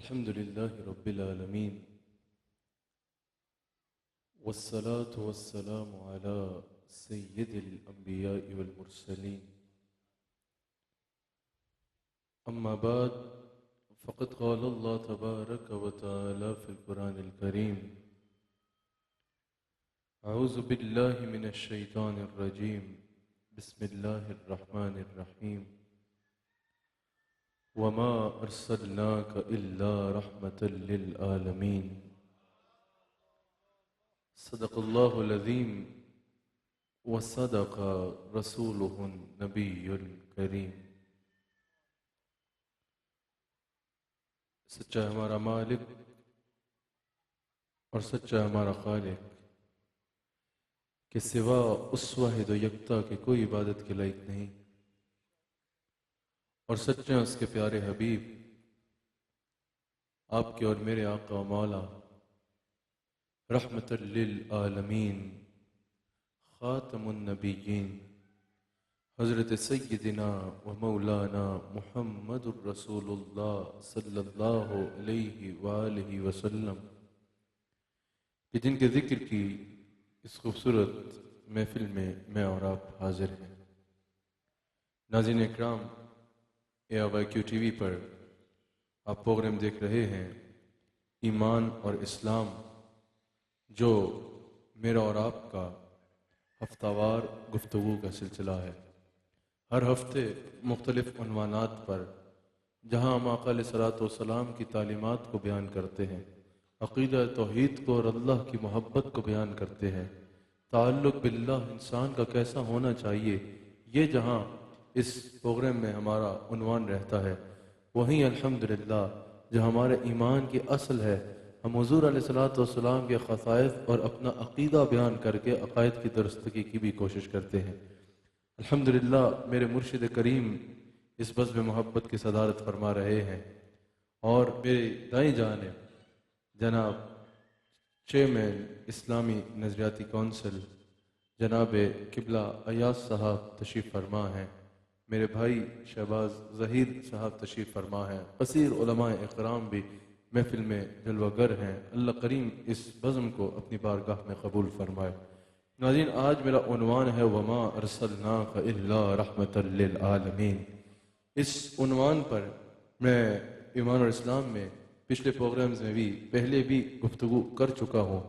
الحمد لله رب العالمين والصلاة والسلام على سيد الأنبياء والمرسلين أما بعد فقد قال الله تبارك وتعالى في القرآن الكريم أعوذ بالله من الشيطان الرجيم بسم الله الرحمن الرحيم وما أرسلناك إلا رحمة للعالمين صدق الله العظيم وصدق رسوله النبي الكريم۔ سچا ہمارا مالک اور سچا ہمارا خالق کہ سوا اس واحد و یکتا کے کوئی عبادت کے لائق نہیں، اور سچے اس کے پیارے حبیب آپ کے اور میرے آقا و مولا رحمت للعالمین خاتم النبیین حضرت سیدنا و مولانا محمد الرسول اللہ صلی اللہ علیہ وآلہ وسلم کہ جن کے ذکر کی اس خوبصورت محفل میں میں اور آپ حاضر ہیں۔ ناظرین اکرام، AIQ ٹی وی پر آپ پروگرام دیکھ رہے ہیں ایمان اور اسلام، جو میرا اور آپ کا ہفتہ وار گفتگو کا سلسلہ ہے۔ ہر ہفتے مختلف عنوانات پر جہاں ہم آقا علیہ الصلوۃ والسلام کی تعلیمات کو بیان کرتے ہیں، عقیدہ توحید کو اور اللہ کی محبت کو بیان کرتے ہیں، تعلق باللہ انسان کا کیسا ہونا چاہیے، یہ جہاں اس پروگرام میں ہمارا عنوان رہتا ہے، وہیں الحمدللہ جو ہمارے ایمان کی اصل ہے، ہم حضور علیہ الصلوۃ والسلام کے خصائص اور اپنا عقیدہ بیان کر کے عقائد کی درستگی کی بھی کوشش کرتے ہیں۔ الحمدللہ میرے مرشد کریم اس بزم محبت کی صدارت فرما رہے ہیں، اور میرے دائیں جانب جناب چیئرمین اسلامی نظریاتی کونسل جناب قبلہ ایاز صاحب تشریف فرما ہیں، میرے بھائی شہباز ظہیر صاحب تشریف فرما ہیں، کثیر علماء اکرام بھی محفل میں جلوہ گر ہیں۔ اللہ کریم اس بزم کو اپنی بارگاہ میں قبول فرمائے۔ ناظرین، آج میرا عنوان ہے وما ارسلناک الا رحمت للعالمین۔ اس عنوان پر میں ایمان اور اسلام میں پچھلے پروگرامز میں بھی پہلے بھی گفتگو کر چکا ہوں،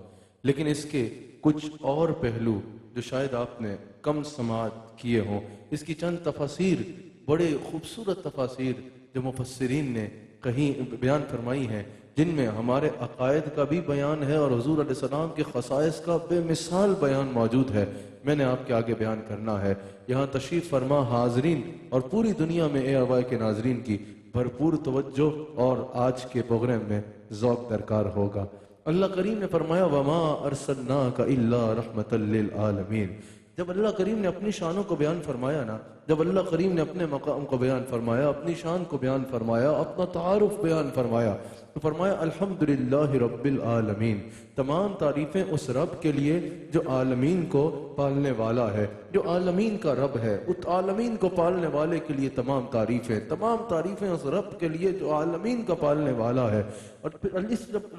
لیکن اس کے کچھ اور پہلو جو شاید آپ نے کم سماعت کیے ہوں، اس کی چند تفاسیر، بڑے خوبصورت تفاسیر جو مفسرین نے کہیں بیان فرمائی ہیں، جن میں ہمارے عقائد کا بھی بیان ہے اور حضور علیہ السلام کے خصائص کا بے مثال بیان موجود ہے، میں نے آپ کے آگے بیان کرنا ہے۔ یہاں تشریف فرما حاضرین اور پوری دنیا میں AIY کے ناظرین کی بھرپور توجہ اور آج کے پروگرام میں ذوق درکار ہوگا۔ اللہ کریم نے فرمایا وما ارسلناک الا رحمت للعالمین۔ جب اللہ کریم نے اپنی شانوں کو بیان فرمایا نا، جب اللہ کریم نے اپنے مقام کو بیان فرمایا، اپنی شان کو بیان فرمایا، اپنا تعارف بیان فرمایا، تو فرمایا الحمدللہ رب العالمین، تمام تعریفیں اس رب کے لیے جو عالمین کو پالنے والا ہے، جو عالمین کا رب ہے، اس عالمین کو پالنے والے کے لیے تمام تعریفیں اس رب کے لیے جو عالمین کا پالنے والا ہے۔ اور پھر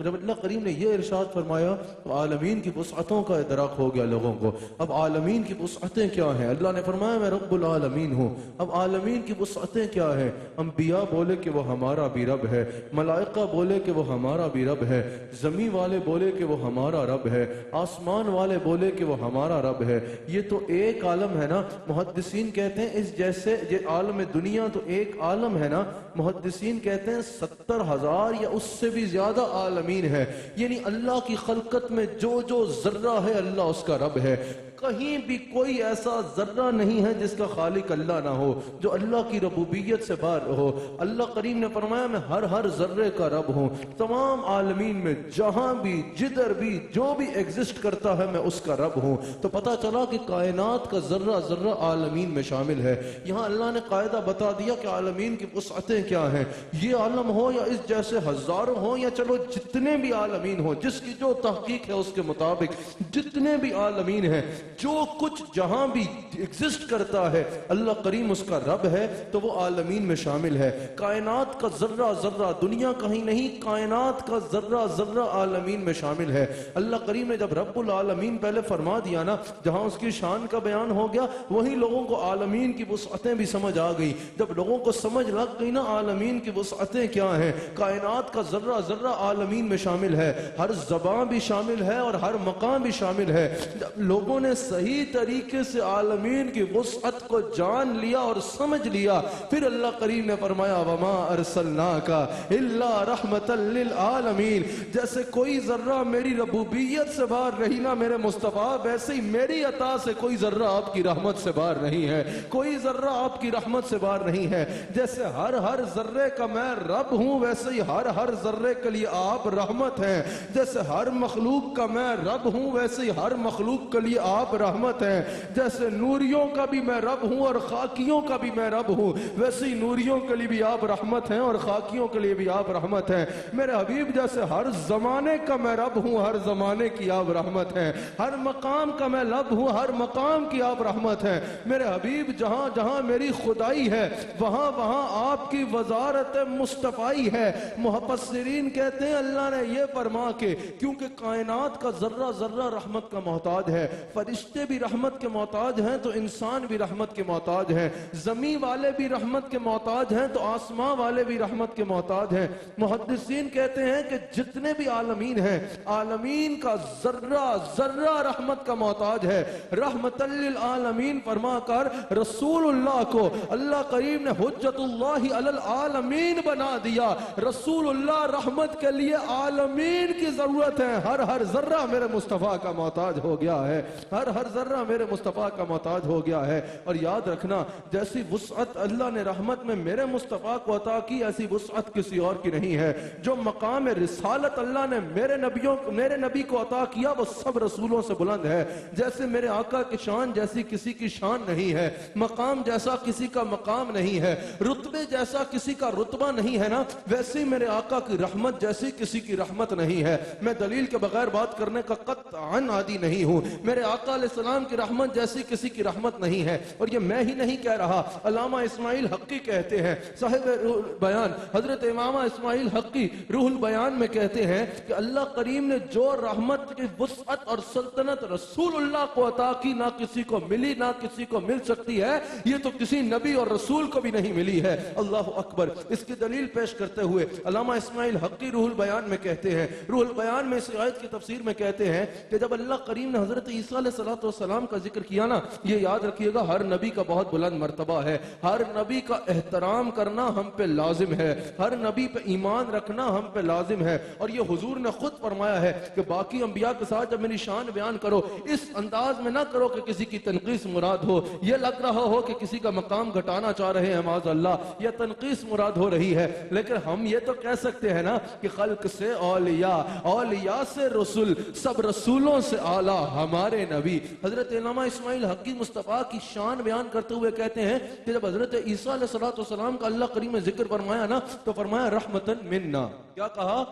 جب اللہ کریم نے یہ ارشاد فرمایا تو عالمین کی وسعتوں کا ادراک ہو گیا لوگوں کو۔ اب عالمین کی وسعتیں کیا ہیں؟ اللہ نے فرمایا میں رب العالمین ہوں۔ اب عالمین کی وسعتیں کیا ہیں؟ انبیاء بولے کہ وہ ہمارا بھی رب ہے، ملائکہ بولے کہ وہ ہمارا بھی رب ہے، زمین والے بولے کہ وہ ہمارا رب ہے، آسمان والے بولے کہ وہ ہمارا رب ہے۔ یہ تو ایک عالم ہے نا، محدثین کہتے ہیں اس جیسے یہ عالم دنیا تو ایک عالم ہے نا، محدثین کہتے ہیں 70,000 یا اس سے بھی زیادہ عالمین ہے، یعنی اللہ کی خلقت میں جو جو ذرہ ہے اللہ اس کا رب ہے۔ کہیں بھی کوئی ایسا ذرہ نہیں ہے جس کا خالق اللہ نہ ہو، جو اللہ کی ربوبیت سے باہر ہو۔ اللہ کریم نے فرمایا میں ہر ذرے کا رب ہوں، تمام عالمین میں جہاں بھی جدھر بھی جو بھی ایگزسٹ کرتا ہے میں اس کا رب ہوں۔ تو پتہ چلا کہ کائنات کا ذرہ ذرہ عالمین میں شامل ہے۔ یہاں اللہ نے قاعدہ بتا دیا کہ عالمین کی وسعتیں کیا ہیں۔ یہ عالم ہو یا اس جیسے ہزاروں ہوں یا چلو جتنے بھی عالمین ہوں، جس کی جو تحقیق ہے اس کے مطابق جتنے بھی عالمین ہیں، جو کچھ جہاں بھی ایگزسٹ کرتا ہے اللہ کریم اس کا رب ہے تو وہ عالمین میں شامل ہے. کائنات کا ذرہ ذرہ، دنیا کہیں نہیں، کائنات کا ذرہ ذرہ عالمین میں شامل ہے. اللہ کریم نے جب رب العالمین پہلے فرما دیا نا، جہاں اس کی شان کا بیان ہو گیا، وہیں لوگوں کو عالمین کی وسعتیں بھی سمجھ آ گئی. جب لوگوں کو سمجھ لگ گئی نا عالمین کی وسعتیں کیا ہیں، کائنات کا ذرہ ذرہ عالمین میں شامل ہے، ہر زبان بھی شامل ہے اور ہر مقام بھی شامل ہے. جب لوگوں نے صحیح طریقے سے عالمین کی وسعت کو جان لیا اور سمجھ لیا، پھر اللہ کریم نے فرمایا وما ارسلناک الا رحمتا للعالمین. جیسے کوئی ذرہ میری ربوبیت سے باہر رہی نا میرے مصطفیٰ، ویسے ہی میری عطا سے کوئی ذرہ آپ کی رحمت سے باہر نہیں ہے، کوئی ذرہ آپ کی رحمت سے باہر نہیں ہے. جیسے ہر ذرے کا میں رب ہوں، ویسے ہی ہر ذرے کے لیے آپ رحمت ہیں. جیسے ہر مخلوق کا میں رب ہوں، ویسے ہی ہر مخلوق کے لیے آپ رحمت ہیں. جیسے نوریوں کا بھی میں رب ہوں اور خاکیوں کا بھی میں رب ہوں، ویسے ہی نوریوں کے لیے بھی آپ رحمت ہیں اور خاکیوں کے لیے بھی آپ رحمت ہیں. میرے حبیب جیسے ہر زمانے کا میں رب ہوں، ہر زمانے کی آپ رحمت ہیں. ہر مقام کا میں رب ہوں، ہر مقام کی آپ رحمت ہیں. میرے حبیب جہاں جہاں میری خدائی ہے، وہاں وہاں آپ کی وزارت مصطفیٰ ہے. مفسرین کہتے ہیں اللہ نے یہ فرما کے کیونکہ کائنات کا ذرہ ذرہ رحمت کا محتاج ہے، فرشتے بھی رحمت کے محتاج ہیں تو انسان بھی رحمت کے محتاج ہیں، زمین والے بھی رحمت کے محتاج ہیں تو آسمان والے بھی رحمت کے محتاج ہیں. محدثین کہتے ہیں کہ جتنے بھی عالمین ہیں، عالمین کا ذرہ ذرہ رحمت کا محتاج ہے. رحمت للعالمین فرما کر رسول اللہ کو اللہ کریم نے حجت اللہ علی العالمین بنا دیا. رسول اللہ رحمت کے لیے عالمین کی ضرورت ہے. ہر ذرہ میرے مصطفیٰ کا محتاج ہو گیا ہے، ہر ذرہ میرے مصطفیٰ کا محتاج ہو گیا ہے. اور یاد رکھنا، جیسی وسعت اللہ نے رحمت میں میرے مصطفیٰ کو عطا کی، ایسی وسعت کسی اور کی نہیں ہے. جو مقام رسالت اللہ نے میرے نبی کو عطا کیا وہ سب رسولوں سے بلند ہے. جیسے میرے آقا کی شان جیسی کسی کی شان نہیں ہے، مقام جیسا کسی کا مقام نہیں ہے، رتبے جیسا کسی کا رتبہ نہیں ہے نا، ویسے ہی میرے آقا کی رحمت جیسی کسی کی رحمت نہیں ہے. میں دلیل کے بغیر بات کرنے کا قطعاً عادی نہیں ہوں. میرے آقا علیہ السلام کی رحمت جیسی کسی کی رحمت نہیں ہے. اور یہ میں ہی نہیں کہہ رہا، علامہ اسماعیل حقی کہتے ہیں، صاحب روح البیان حضرت امام اسماعیل حقی روح البیان میں کہتے ہیں کہ اللہ کریم نے جو رحمت کی وسعت اور سلطنت رسول اللہ کو عطا کی، نہ کسی کو ملی نہ کسی کو مل سکتی ہے. یہ تو کسی نبی اور رسول کو بھی نہیں ملی ہے. اللہ اکبر. اس کی دلیل پیش کرتے ہوئے علامہ اسماعیل حقی روح البیان میں کہتے ہیں، روح البیان میں اس آیت کی تفسیر میں کہتے ہیں کہ جب اللہ کریم نے حضرت عیسیٰ علیہ السلام کا ذکر کیا نا، یہ یاد رکھیے گا ہر نبی کا بہت بلند مرتبہ ہے، ہر نبی کا احترام کرنا ہم پہ لازم ہے، ہر نبی پہ ایمان رکھنا ہم پہ لازم ہے. اور یہ حضور نے خود فرمایا ہے کہ باقی انبیاء کے ساتھ جب میری شان بیان کرو اس انداز میں نہ کرو کہ کسی کی تنقیص مراد ہو، یہ لگ رہا ہو کہ کسی کا مقام گھٹانا چاہ رہے ہیں، معاذ اللہ یہ تنقیص مراد ہو رہی ہے. لیکن ہم یہ تو کہہ سکتے ہیں نا کہ خلق سے اولیاء، اولیاء سے رسول، سب رسولوں سے اعلیٰ ہمارے نبی. حضرت علامہ اسماعیل حقی مصطفیٰ کی شان بیان کرتے ہوئے کہتے ہیں کہ جب حضرت عیسیٰ علیہ السلام کا اللہ کریم نے ذکر فرمایا نا تو فرمایا رحمتن منا. کیا کہا؟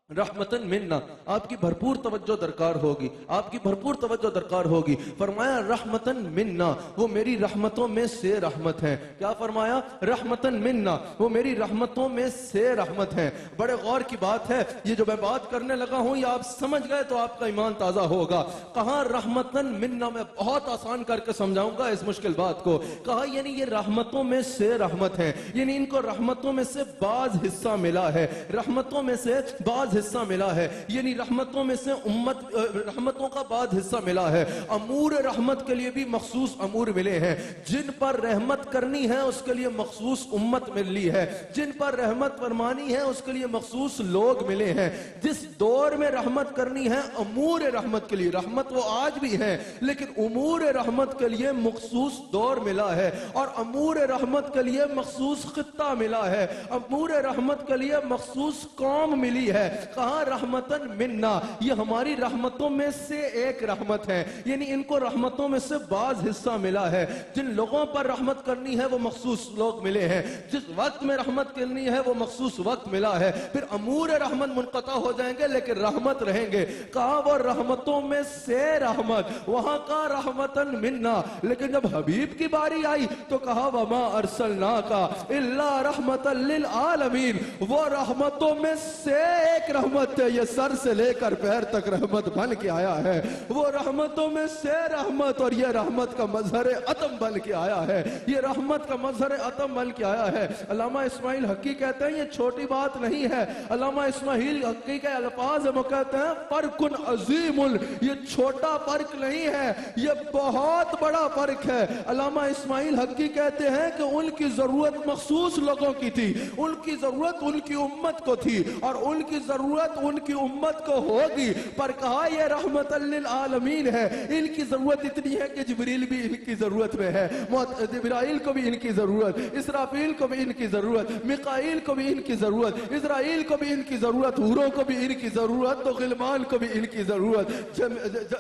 رحمتن منا. آپ کی بھرپور توجہ درکار ہوگی، آپ کی بھرپور توجہ درکار ہوگی. فرمایا رحمتن منا، وہ میری رحمتوں میں سے رحمت ہیں. کیا فرمایا؟ رحمتن منا، وہ میری رحمتوں میں سے رحمت ہیں. بڑے غور کی بات ہے، یہ جو میں بات کرنے لگا ہوں یہ آپ سمجھ گئے تو آپ کا ایمان تازہ ہوگا. کہاں رحمتن منا؟ میں بہت آسان کر کے سمجھاؤں گا اس مشکل بات کو. کہا یعنی یہ رحمتوں میں سے رحمت ہیں، یعنی ان کو رحمتوں میں سے بعض حصہ ملا ہے، رحمتوں میں سے بعض حصہ ملا ہے، یعنی رحمتوں میں سے رحمتوں کا بعض حصہ ملا ہے. امور رحمت کے لیے بھی مخصوص امور ملے ہیں. جن پر رحمت کرنی ہے اس کے لیے مخصوص امت ملی ہے، جن پر رحمت فرمانی ہے اس کے لیے مخصوص لوگ ملے ہیں. جس دور میں رحمت کرنی ہے امور رحمت کے لیے، رحمت وہ آج بھی ہے لیکن امور رحمت کے لیے مخصوص دور ملا ہے، اور امور رحمت کے لیے مخصوص خطہ ملا ہے، امور رحمت کے لیے مخصوص قوم ملی ہے. کہا رحمتن منا، یہ ہماری رحمتوں میں سے ایک رحمت ہے، یعنی ان کو رحمتوں میں سے بعض حصہ ملا ہے۔ جن لوگوں پر رحمت کرنی ہے وہ مخصوص لوگ ملے ہیں، جس وقت میں رحمت کرنی ہے وہ مخصوص وقت ملا ہے، پھر امور رحمت منقطع ہو جائیں گے لیکن رحمت رہیں گے۔ کہا وہ رحمتوں میں سے رحمت، وہاں کا رحمتن منا، لیکن جب حبیب کی باری آئی تو کہا وما ارسلناک الا رحمتا للعالمین، وہ رحمتوں میں سے ایک رحمت ہے، یہ سر سے لے کر پیر تک رحمت بن کے آیا ہے، وہ رحمتوں میں سے رحمت، اور یہ رحمت کا مظہر عطم بن کے آیا ہے، یہ رحمت کا مظہر عطم بن کے آیا ہے۔ علامہ اسماعیل حقی کہتے ہیں یہ چھوٹی بات نہیں ہے، علامہ اسماعیل حقی کے الفاظ وہ کہتے ہیں فرق عظیم، یہ چھوٹا فرق نہیں ہے، یہ بہت بڑا فرق ہے۔ علامہ اسماعیل حقی کہتے ہیں کہ ان کی ضرورت مخصوص لوگوں کی تھی، ان کی ضرورت ان کی امت کو تھی، اور ان کی ضرورت ان کی امت کو ہوگی، پر کہا یہ رحمت للعالمین ہے۔ ان کی ضرورت اتنی ہے کہ جبریل بھی ان کی ضرورت میں ہے، جبرائیل کو بھی ان کی ضرورت، اسرافیل کو بھی ان کی ضرورت، میکائیل کو بھی ان کی ضرورت، اسرائیل کو بھی ان کی ضرورت، حوروں کو بھی ان کی ضرورت، تو غلمان کو بھی ان کی ضرورت،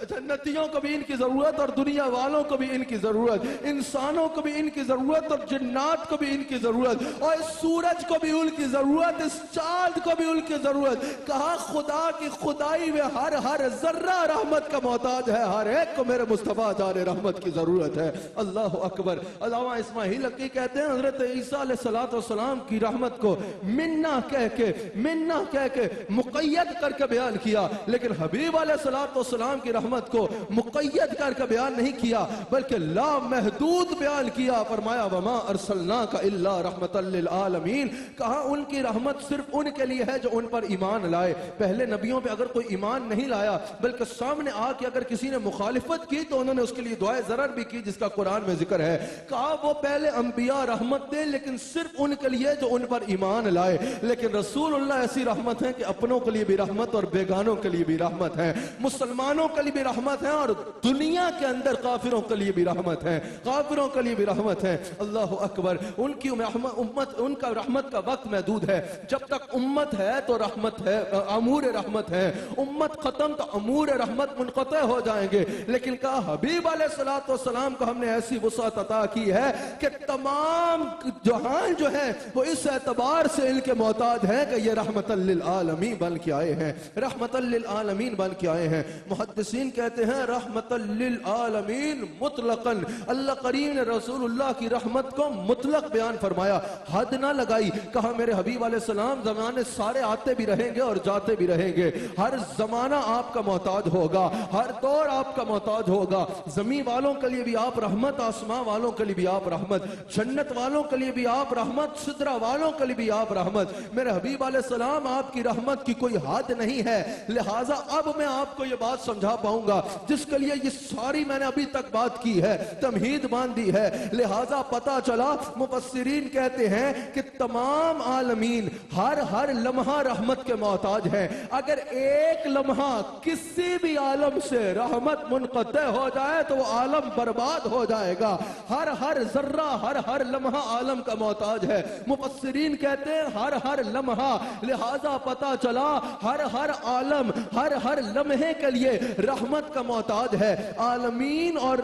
جنتیوں کو بھی ان کی ضرورت، اور دنیا والوں کو بھی ان کی ضرورت، انسانوں کو بھی ان کی ضرورت، اور جنات کو بھی ان کی ضرورت، اور اس سورج کو بھی ان کی ضرورت، اس چاند کو بھی ان کی ضرورت۔ کہا خدا کی خدائی میں ہر ذرہ رحمت کا محتاج ہے، ہر ایک کو میرے مصطفیٰ جان رحمت کی ضرورت ہے۔ اللہ اکبر۔ علامہ اسماعیل حقی کہتے ہیں حضرت عیسیٰ علیہ السلام کی رحمت کو منا کہہ کے مقید کر کے بیان کیا، لیکن حبیب علیہ السلام کی رحمت کو مقید کر کے بیان نہیں کیا بلکہ لا محدود بیان کیا۔ فرمایا وما ارسلناک الا رحمتا للعالمین، کہا ان کی رحمت صرف ان کے لیے ہے جو ان پر ایمان لائے۔ پہلے نبیوں پہ اگر کوئی ایمان نہیں لایا بلکہ سامنے آ کے اگر کسی نے مخالفت کی تو انہوں نے اس کے لیے دعائے ضرر بھی کی، جس کا قرآن میں ذکر ہے۔ کہا وہ پہلے انبیاء رحمت دے لیکن صرف ان کے لیے جو ان پر ایمان لائے، لیکن رسول اللہ ایسی رحمت ہے کہ اپنوں کے لیے بھی رحمت اور بیگانوں کے لیے بھی رحمت ہے، مسلمانوں کے لیے بھی رحمت ہے، اور دنیا کے اندر کافروں کے لیے بھی رحمت ہے، کافروں کے لیے بھی رحمت ہے۔ اللہ اکبر۔ ان کی امت، ان کا رحمت کا وقت محدود ہے، جب تک امت ہے تو رحمت ہے، امور رحمت ہے، امت ختم تو امور رحمت منقطع ہو جائیں گے، لیکن کہا حبیب علیہ السلام کو ہم نے ایسی وسعت عطا کی ہے کہ تمام جہان جو ہے وہ اس اعتبار سے ان کے محتاج ہے کہ یہ رحمت للعالمین بن کے آئے ہیں، رحمت للعالمین بن کے آئے ہیں۔ محدثین کہتے ہیں رحمت للعالمین مطلقاً، اللہ کریم نے رسول اللہ کی رحمت کو مطلق بیان فرمایا، حد نہ لگائی۔ کہا میرے حبیب علیہ السلام زمانے سارے آتے بھی رہیں گے اور جاتے بھی رہیں گے، ہر زمانہ آپ کا محتاج ہوگا، ہر دور آپ کا محتاج ہوگا۔ زمین والوں کے لیے بھی آپ رحمت، آسمان والوں کے لیے بھی آپ رحمت، جنت والوں کے لیے بھی آپ رحمت، سدرہ والوں کے لیے بھی آپ رحمت۔ میرے حبیب علیہ السلام آپ کی رحمت کی کوئی حد نہیں ہے، لہٰذا اب میں آپ کو یہ بات سمجھا پاؤں گا جس کے لیے یہ ساری میں نے ابھی تک بات کی ہے، تمہید باندھی ہے، لہٰذا پتا چلا مفسرین کہتے ہیں کہ تمام عالمین ہر لمحہ رحمت کے محتاج ہیں۔ اگر ایک لمحہ کسی بھی عالم سے رحمت منقطع ہو جائے تو وہ عالم برباد ہو جائے گا، ہر ذرہ ہر لمحہ عالم کا محتاج ہے۔ مفسرین کہتے ہیں ہر لمحہ، لہذا پتا چلا ہر عالم ہر لمحے کے لیے رحمت کا محتاج ہے۔ عالمین اور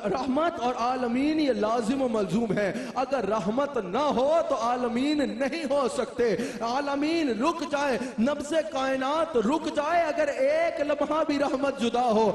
رحمت اور عالمین یہ لازم و ملزوم ہے، اگر رحمت نہ ہو تو عالمین نہیں ہو سکتے، عالمین رک جائے، نبض کائنات رک جائے اگر ایک لمحہ بھی رحمت جدا ہو۔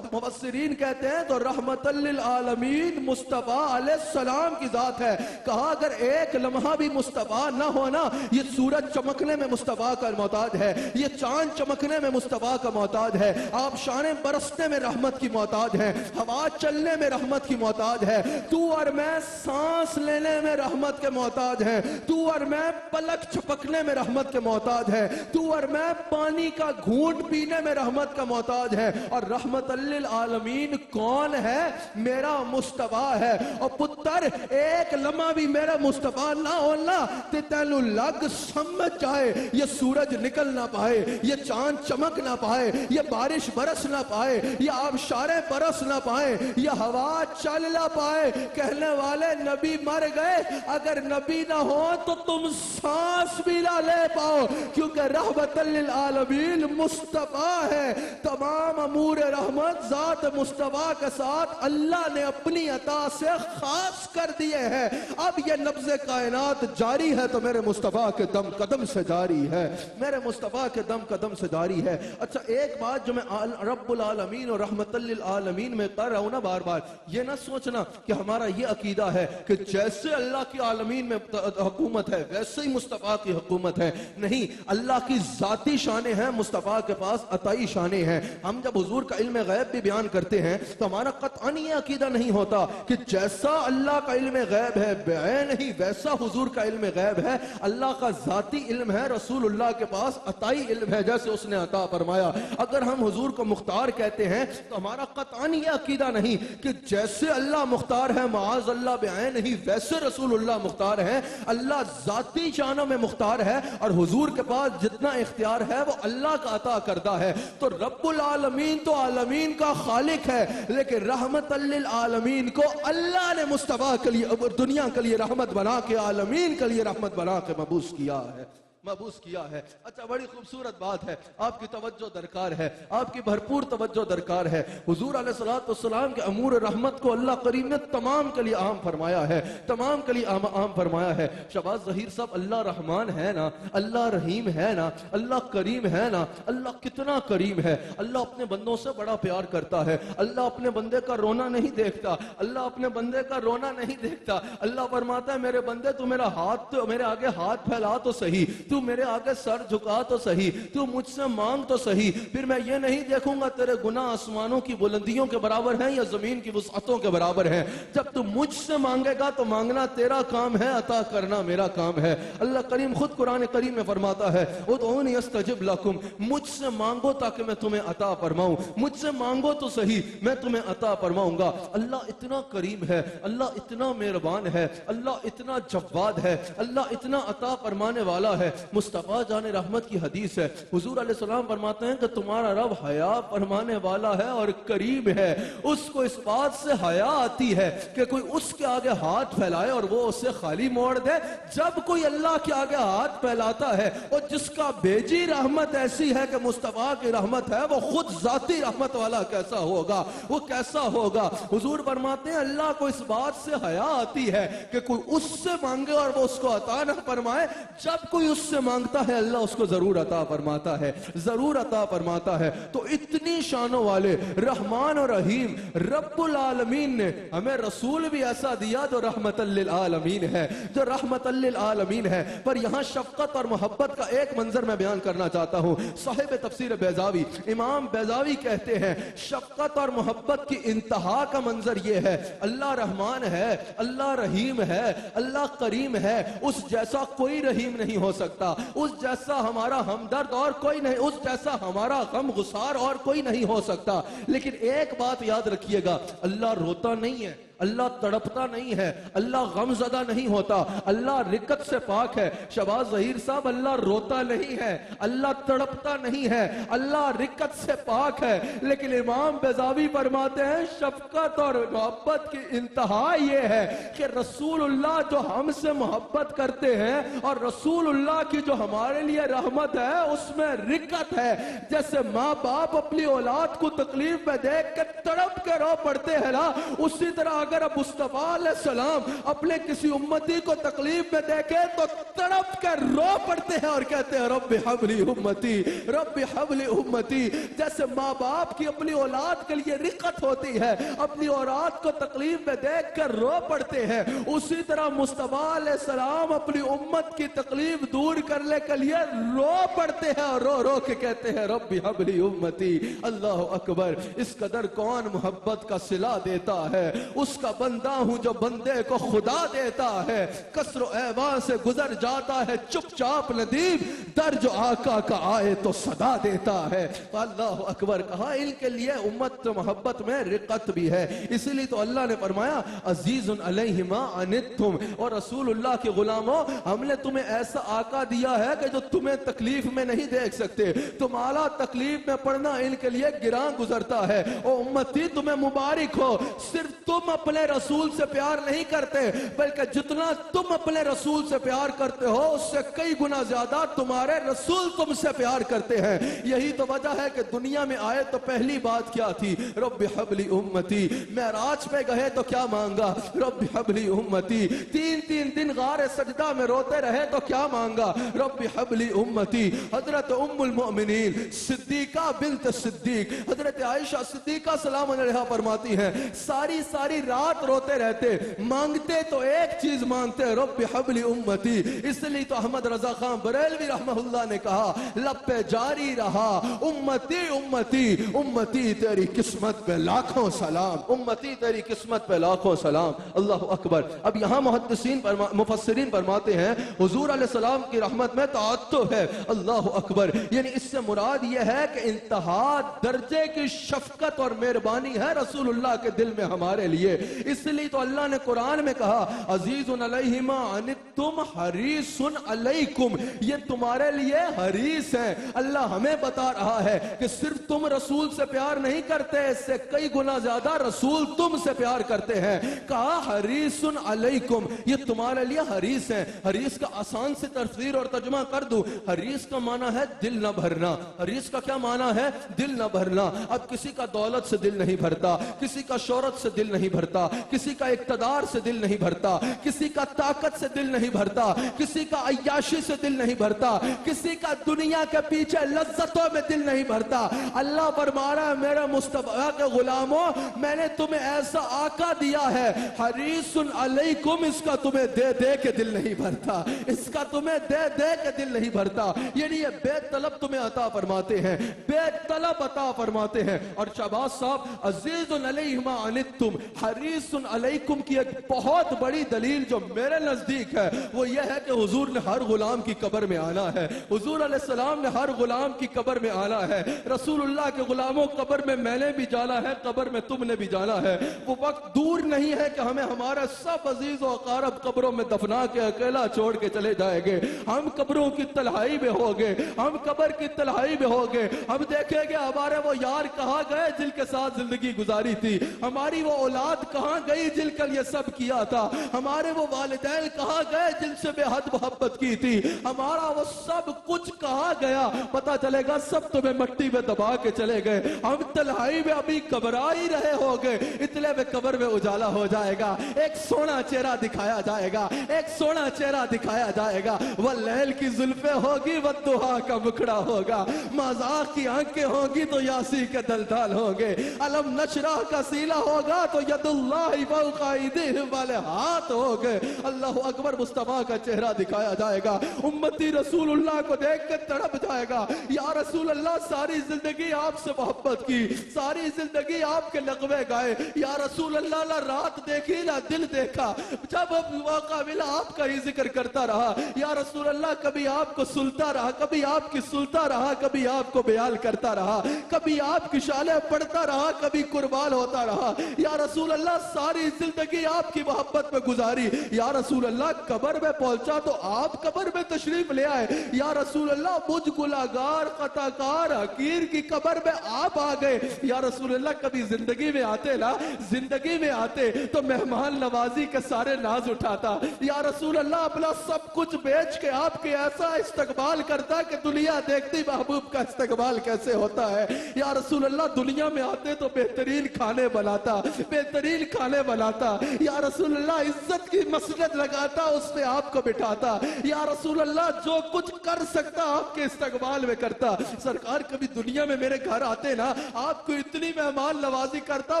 مفسرین کہتے ہیں تو رحمت للعالمین مصطفیٰ علیہ السلام کی ذات ہے۔ کہا اگر ایک لمحہ بھی مصطفیٰ نہ ہونا، یہ سورج چمکنے میں مصطفیٰ کا محتاج ہے، یہ چاند چمکنے میں مصطفیٰ کا محتاج ہے، آبشاریں برسنے میں رحمت کی محتاج ہے، ہوا چلنے میں رحمت کی محتاج ہے، تو اور میں سانس لینے میں رحمت کے محتاج ہیں، تو اور میں پلک چھپکنے میں رحمت کے محتاج ہے، تو اور میں پانی کا گھونٹ پینے میں رحمت کا محتاج ہے۔ اور رحمت للعالمین کون ہے؟ میرا مصطفیٰ ہے۔ اور پتر ایک لمحہ بھی میرا مصطفیٰ نہ ہونا تے تینو لگ سمجھ جائے، یہ سورج نکل نہ پائے، یہ چاند چمک نہ پائے، یہ بارش برس نہ پائے، یہ آبشاریں برس نہ پائے، یہ ہوا چل نہ پائے، کہنے والے نبی مر گئے، اگر نبی نہ ہو تو تم سانس بھی نہ لے پاؤ، کیونکہ رحمت للعالمین مصطفیٰ ہے. تمام امور رحمت ذات مصطفیٰ کے ساتھ اللہ نے اپنی عطا سے خاص کر دیے ہیں. اب یہ نبض کائنات جاری ہے تو میرے مصطفیٰ کے دم قدم سے جاری ہے, میرے مصطفیٰ کے دم قدم سے جاری ہے. اچھا ایک بات جو میں رب العالمین اور رحمت للعالمین میں کر رہا ہوں نا بار بار, یہ نہ سوچنا کہ ہمارا یہ عقیدہ ہے کہ جیسے اللہ کی عالمین میں حکومت ہے ویسے ہی مصطفیٰ کی حکومت ہے. نہیں, اللہ کی ذاتی شانیں ہیں, مصطفیٰ کے پاس عطائی شانیں ہیں. ہم جب حضور کا علم غیب بھی بیان کرتے ہیں تو ہمارا قطعاً یہ عقیدہ نہیں ہوتا کہ جیسا اللہ کا علم غیب ہے بعین ہی ویسا حضور کا علم غیب ہے. اللہ کا ذاتی علم ہے, رسول اللہ کے پاس عطائی علم ہے جیسے اس نے عطا فرمایا. اگر ہم حضور کو مختار کہتے ہیں تو ہمارا قطعاً یہ عقیدہ نہیں کہ جیسے اللہ مختار ہے معاذ اللہ بعین ہی ویسے رسول اللہ مختار ہے. اللہ ذاتی شانوں میں مختار ہے اور حضور کے پاس جتنا اختیار ہے وہ اللہ کا عطا کردہ ہے. تو رب العالمین تو عالمین کا خالق ہے, لیکن رحمت للعالمین کو اللہ نے مصطفیٰ کے لیے دنیا کے لیے رحمت بنا کے عالمین کے لیے رحمت بنا کے مبعوث کیا ہے, مبعوث کیا ہے. اچھا بڑی خوبصورت بات ہے, آپ کی توجہ درکار ہے, آپ کی بھرپور توجہ درکار ہے. حضور علیہ السلام کے امور رحمت کو اللہ کریم نے تمام کے لیے عام فرمایا ہے, تمام کے لیے عام فرمایا ہے. شہباز ظہیر صاحب, اللہ رحمان ہے نا, اللہ رحیم ہے نا, اللہ کریم ہے نا. اللہ کتنا کریم ہے, اللہ اپنے بندوں سے بڑا پیار کرتا ہے. اللہ اپنے بندے کا رونا نہیں دیکھتا, اللہ اپنے بندے کا رونا نہیں دیکھتا. اللہ فرماتا ہے میرے بندے تو میرا ہاتھ, تو میرے آگے ہاتھ پھیلا تو صحیح, تو میرے آگے سر جھکا تو صحیح, تو مجھ سے مانگ تو صحیح. پھر میں یہ نہیں دیکھوں گا تیرے گناہ آسمانوں کی بلندیوں کے برابر ہیں یا زمین کی وسعتوں کے برابر ہیں. جب تو مجھ سے مانگے گا تو مانگنا تیرا کام ہے, عطا کرنا میرا کام ہے. اللہ کریم خود قرآن کریم میں فرماتا ہے ادعونی استجب لکم, مجھ سے مانگو تاکہ میں تمہیں عطا فرماؤں, مجھ سے مانگو تو صحیح میں تمہیں عطا فرماؤں گا. اللہ اتنا کریم ہے, اللہ اتنا مہربان ہے, اللہ اتنا جواد ہے, اللہ اتنا عطا فرمانے والا ہے. مصطفیٰ جان رحمت کی حدیث ہے, حضور علیہ السلام فرماتے ہیں کہ تمہارا رب حیا فرمانے والا ہے اور کریم ہے. اس کو اس بات سے حیا آتی ہے کہ کوئی اس کے آگے ہاتھ پھیلائے اور وہ اسے خالی موڑ دے. جب کوئی اللہ کے آگے ہاتھ پھیلاتا ہے اور جس کا بھیجی رحمت ایسی ہے کہ مصطفیٰ کی رحمت ہے, وہ خود ذاتی رحمت والا کیسا ہوگا, وہ کیسا ہوگا. حضور فرماتے ہیں اللہ کو اس بات سے حیا آتی ہے کہ کوئی اس سے مانگے اور وہ اس کو عطا نہ فرمائے. جب کوئی اس سے مانگتا ہے اللہ اس کو ضرور عطا فرماتا ہے, ضرور عطا فرماتا ہے. تو اتنی شانوں والے رحمان اور رحیم رب العالمین نے ہمیں رسول بھی ایسا دیا جو رحمت للعالمین ہے, جو رحمت للعالمین ہے. پر یہاں شفقت اور محبت کا ایک منظر میں بیان کرنا چاہتا ہوں. صاحب تفسیر بیضاوی امام بیضاوی کہتے ہیں شفقت اور محبت کی انتہا کا منظر یہ ہے, اللہ رحمان ہے, اللہ رحیم ہے, اللہ کریم ہے, اس جیسا کوئی رحیم نہیں ہو سکتا, اس جیسا ہمارا ہمدرد اور کوئی نہیں, اس جیسا ہمارا غم گسار اور کوئی نہیں ہو سکتا. لیکن ایک بات یاد رکھیے گا, اللہ روتا نہیں ہے, اللہ تڑپتا نہیں ہے, اللہ غم زدہ نہیں ہوتا, اللہ رکت سے پاک ہے. شہباز ظہیر صاحب, اللہ روتا نہیں ہے, اللہ تڑپتا نہیں ہے, اللہ رکت سے پاک ہے. لیکن امام بیضاوی فرماتے ہیں شفقت اور محبت کی انتہا یہ ہے کہ رسول اللہ جو ہم سے محبت کرتے ہیں اور رسول اللہ کی جو ہمارے لیے رحمت ہے اس میں رکت ہے. جیسے ماں باپ اپنی اولاد کو تکلیف میں دیکھ کے تڑپ کے رو پڑتے ہیں نا, اسی طرح اگر اب مصطفیٰ علیہ السلام اپنے کسی امتی کو تکلیف میں دیکھے تو تڑپ کے رو پڑتے ہیں اور کہتے ہیں رب ہب لی امتی, رب ہب لی امتی. جیسے ماں باپ کی اپنی اولاد کے لیے رقت ہوتی ہے, اپنی اولاد کو تکلیف میں دیکھ کر رو پڑتے ہیں, اسی طرح مصطفیٰ علیہ السلام اپنی امت کی تکلیف دور کرنے کے لیے رو پڑتے ہیں اور رو رو کے کہتے ہیں رب ہب لی امتی. اللہ اکبر, اس قدر کون محبت کا صلہ دیتا ہے, اس کا بندہ ہوں جو بندے کو خدا دیتا ہے. کسر و ایوان سے گزر جاتا ہے چپ چاپ ندیم, در جو آقا کا آئے تو صدا دیتا ہے. اللہ اکبر کہا, ان کے لیے امت محبت میں رقت بھی ہے. اسی لیے تو اللہ نے فرمایا عزیز علیہ ما عنتم, اور رسول اللہ کے غلاموں ہم نے تمہیں ایسا آقا دیا ہے کہ جو تمہیں تکلیف میں نہیں دیکھ سکتے. تمہارا تکلیف میں پڑنا ان کے لیے گراں گزرتا ہے. او امتی تمہیں مبارک ہو, صرف تم اپنے اپنے رسول سے پیار نہیں کرتے، بلکہ جتنا تم اپنے رسول سے پیار کرتے ہو اس سے کئی گنا زیادہ تمہارے رسول تم سے پیار کرتے ہیں۔ یہی تو وجہ ہے کہ دنیا میں آئے تو پہلی بات کیا تھی؟ رب حب لی امتی۔ معراج پہ گئے تو کیا مانگا؟ رب حب لی امتی۔ تین دن غار سجدہ میں روتے رہے تو کیا مانگا؟ رب حب لی امتی۔ حضرت ام المؤمنین صدیقہ بنت صدیق حضرت عائشہ صدیقہ سلام علیہا فرماتی ہیں ساری رات روتے رہتے، مانگتے تو ایک چیز مانگتے، رب حب لی امتی۔ اس لیے تو احمد رضا خان بریلوی رحمہ اللہ نے کہا لب پہ جاری رہا امتی امتی امتی تیری قسمت پہ لاکھوں سلام، امتی تیری قسمت پہ لاکھوں سلام۔ اللہ اکبر۔ اب یہاں مفسرین فرماتے ہیں حضور علیہ السلام کی رحمت میں تعطف ہے۔ اللہ اکبر، یعنی اس سے مراد یہ ہے کہ انتہا درجے کی شفقت اور مہربانی ہے رسول اللہ کے دل میں ہمارے لیے۔ اس لیے تو اللہ نے قرآن میں کہا عزیز علیہ ما عنتم حریص علیکم، یہ تمہارے لیے حریص ہیں۔ اللہ ہمیں بتا رہا ہے کہ صرف تم رسول سے پیار نہیں کرتے، اس سے کئی گنا زیادہ رسول تم سے پیار کرتے ہیں۔ کہا حریص علیکم، یہ تمہارے لیے حریص ہیں۔ حریص کا آسان سے تفسیر اور ترجمہ کر دوں، حریص کا معنی ہے دل نہ بھرنا۔ حریص کا کیا معنی ہے؟ دل نہ بھرنا۔ اب کسی کا دولت سے دل نہیں بھرتا، کسی کا شہرت سے دل نہیں بھرتا، کسی کا اقتدار سے دل نہیں بھرتا، کسی کا طاقت سے دل نہیں بھرتا، کسی کا عیاشی سے دل نہیں بھرتا، کسی کا دنیا کے پیچھے لذتوں میں دل نہیں بھرتا۔ اللہ فرما رہا ہے میرے مصطفیٰ کے غلاموں، میں نے تمہیں ایسا آقا دیا ہے حریص علیکم، اس کا تمہیں دے دے کے دل نہیں بھرتا، اس کا تمہیں دے دے کے دل نہیں بھرتا۔ یعنی یہ بے طلب تمہیں عطا فرماتے ہیں، بے طلب عطا فرماتے ہیں۔ اور شہباز صاحب عزیز علیہ ما عنتم حریص علیکم کی ایک بہت بڑی دلیل جو میرے نزدیک ہے وہ یہ ہے کہ حضور نے ہر غلام کی قبر میں آنا ہے، حضور علیہ السلام نے ہر غلام کی قبر میں آنا ہے۔ رسول اللہ کے غلاموں قبر میں نے بھی جانا ہے، قبر میں تم نے بھی جانا ہے۔ وہ وقت دور نہیں ہے کہ ہمیں ہمارا سب عزیز و اقارب قبروں میں دفنا کے اکیلا چھوڑ کے چلے جائیں گے۔ ہم قبروں کی تنہائی میں ہوگے، ہم قبر کی تنہائی میں ہوگے، ہم دیکھیں گے ہمارے وہ یار کہاں گئے جن کے ساتھ زندگی گزاری تھی، ہماری وہ اولاد کہاں گئی جن کا یہ سب کیا تھا، ہمارے وہ والدین کہاں گئے جن سے بے حد محبت کی تھی، ہمارا وہ سب کچھ کہاں گیا؟ پتا چلے گا سب تمہیں مٹی میں دبا کے چلے گئے۔ ہم تنہائی میں ابھی گھبرا ہی رہے ہوگے، اتنے میں قبر میں اجالا ہو جائے گا، ایک سونا چہرہ دکھایا جائے گا، ایک سونا چہرہ دکھایا جائے گا۔ واللیل کی زلفیں ہوگی والضحیٰ کا مکھڑا ہوگا، مذاق کی آنکھیں ہوگی تو یاسی کے دلدال ہوں گے، علم نشرح کا سینہ ہوگا تو ید اللہ فوق ایدیہم والے ہاتھ ہوگے۔ اللہ اکبر، مصطفیٰ کا چہرہ دکھایا جائے گا، امتی رسول اللہ کو دیکھ کے تڑپ جائے گا، یا رسول اللہ ساری زندگی آپ سے محبت کی، ساری زندگی آپ کے لغوے گائے، یا رسول اللہ نہ رات دیکھی نہ دل دیکھا، جب موقع ملا آپ کا ہی ذکر کرتا رہا، یا رسول اللہ کبھی آپ کو سلتا رہا، کبھی آپ کی سلتا رہا، کبھی آپ کو بیان کرتا رہا، کبھی آپ کی شانیں پڑھتا رہا، کبھی قربان ہوتا رہا، یا رسول اللہ ساری زندگی آپ کی محبت میں گزاری، یا رسول اللہ قبر میں پہنچا تو آپ قبر میں تشریف لے آئے، یا رسول اللہ مجھ گناہگار خطاکار حقیر کی قبر میں آپ آ گئے، یا رسول اللہ کبھی زندگی میں آتے نا، زندگی میں آتے تو مہمان نوازی کے سارے ناز اٹھاتا، یا رسول اللہ اپنا سب کچھ بیچ کے آپ کے ایسا استقبال کرتا کہ دنیا دیکھتی محبوب کا استقبال کیسے ہوتا ہے، یا رسول اللہ دنیا میں آتے تو بہترین کھانے بناتا، بہترین کھانے بناتا، یا رسول اللہ عزت کی مسجد لگاتا، اس پہ آپ کو بٹھاتا، یا رسول اللہ جو کچھ کر سکتا آپ کے استقبال میں کرتا۔ سرکار کبھی دنیا میں میرے گھر آتے نا، آپ کو اتنی مہمان نوازی کرتا،